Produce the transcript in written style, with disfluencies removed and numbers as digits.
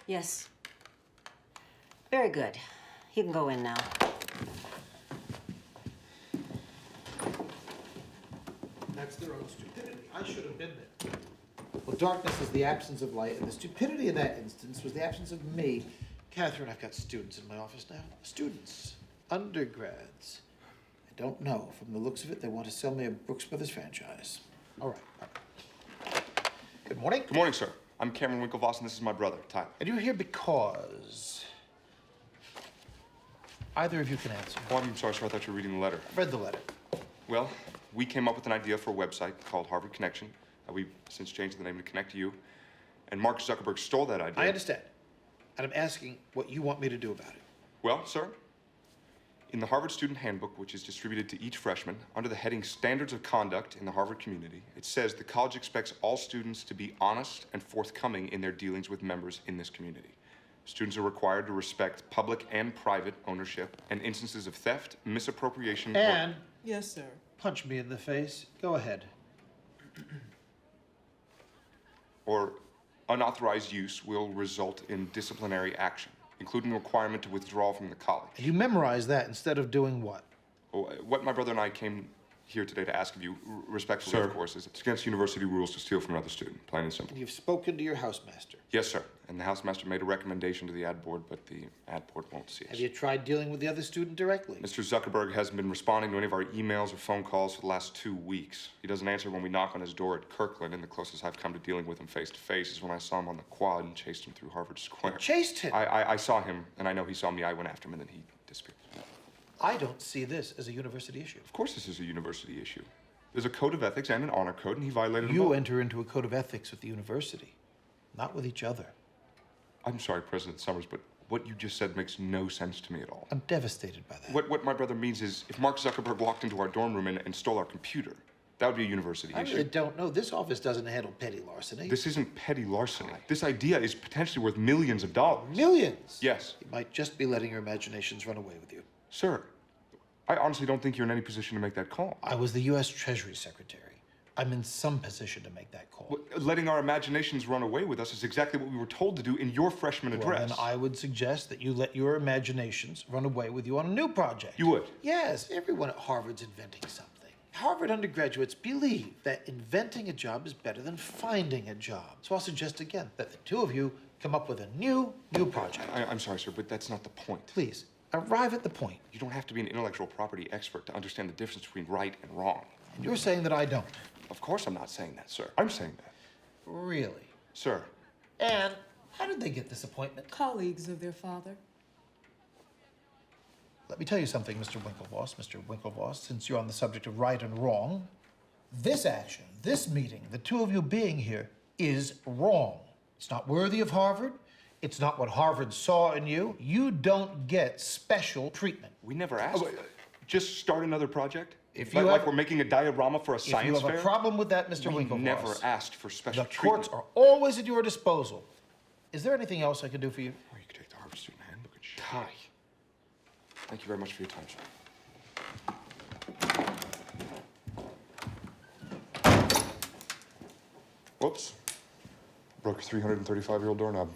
Yes. Very good. You can go in now. That's their own stupidity. I should have been there. Well, darkness is the absence of light, and the stupidity in that instance was the absence of me. Catherine, I've got students in my office now. Students. Undergrads. I don't know. From the looks of it, they want to sell me a Brooks Brothers franchise. All right. Good morning. Good morning, sir. I'm Cameron Winklevoss, and this is my brother, Tyler. And you're here because... either of you can answer. Oh, I'm sorry, sir. I thought you were reading the letter. I've read the letter. Well, we came up with an idea for a website called Harvard Connection. We've since changed the name to Connect You. And Mark Zuckerberg stole that idea. I understand. And I'm asking what you want me to do about it. Well, sir, in the Harvard Student Handbook, which is distributed to each freshman, under the heading Standards of Conduct in the Harvard Community, it says the college expects all students to be honest and forthcoming in their dealings with members in this community. Students are required to respect public and private ownership and instances of theft, misappropriation, And... Yes, sir. punch me in the face. Go ahead. or unauthorized use will result in disciplinary action, including the requirement to withdraw from the college. You memorize that instead of doing what? Well, what my brother and I came here today to ask of you, respectfully, Sir. of course, is it's against university rules to steal from another student, plain and simple. You've spoken to your housemaster. Yes, sir. And the housemaster made a recommendation to the ad board, but the ad board won't see us. Have you tried dealing with the other student directly? Mr. Zuckerberg hasn't been responding to any of our emails or phone calls for the last 2 weeks. He doesn't answer when we knock on his door at Kirkland, and the closest I've come to dealing with him face to face is when I saw him on the quad and chased him through Harvard Square. Chased him? I saw him, and I know he saw me. I went after him, and then he disappeared. I don't see this as a university issue. Of course this is a university issue. There's a code of ethics and an honor code, and he violated them You both. enter into a code of ethics with the university, not with each other. I'm sorry, President Summers, but what you just said makes no sense to me at all. I'm devastated by that. What my brother means is, if Mark Zuckerberg walked into our dorm room and stole our computer, that would be a university I issue. really don't know. This office doesn't handle petty larceny. This isn't petty larceny. This idea is potentially worth millions of dollars. Millions? Yes. You might just be letting your imaginations run away with you. Sir, I honestly don't think you're in any position to make that call. I was the U.S. Treasury Secretary. I'm in some position to make that call. Letting our imaginations run away with us is exactly what we were told to do in your freshman address. Well, then I would suggest that you let your imaginations run away with you on a new project. You would? Yes, everyone at Harvard's inventing something. Harvard undergraduates believe that inventing a job is better than finding a job. So I'll suggest again that the two of you come up with a new project. I'm sorry, sir, but that's not the point. Please, arrive at the point. You don't have to be an intellectual property expert to understand the difference between right and wrong. And you're saying that I don't. Of course I'm not saying that, sir. I'm saying that. Really? Sir. And how did they get this appointment? Colleagues of their father. Let me tell you something, Mr. Winklevoss, since you're on the subject of right and wrong. This action, this meeting, the two of you being here, is wrong. It's not worthy of Harvard. It's not what Harvard saw in you. You don't get special treatment. We never asked. Just start another project? If you like have- we're making a diorama for a science If you fair? have a problem with that, Mr. We Winklevoss, never asked for special the treatment. courts are always at your disposal. Is there anything else I can do for you? Or you could take the Harvard Student Handbook and tie. Thank you very much for your time, sir. Whoops. Broke a 335-year-old doorknob.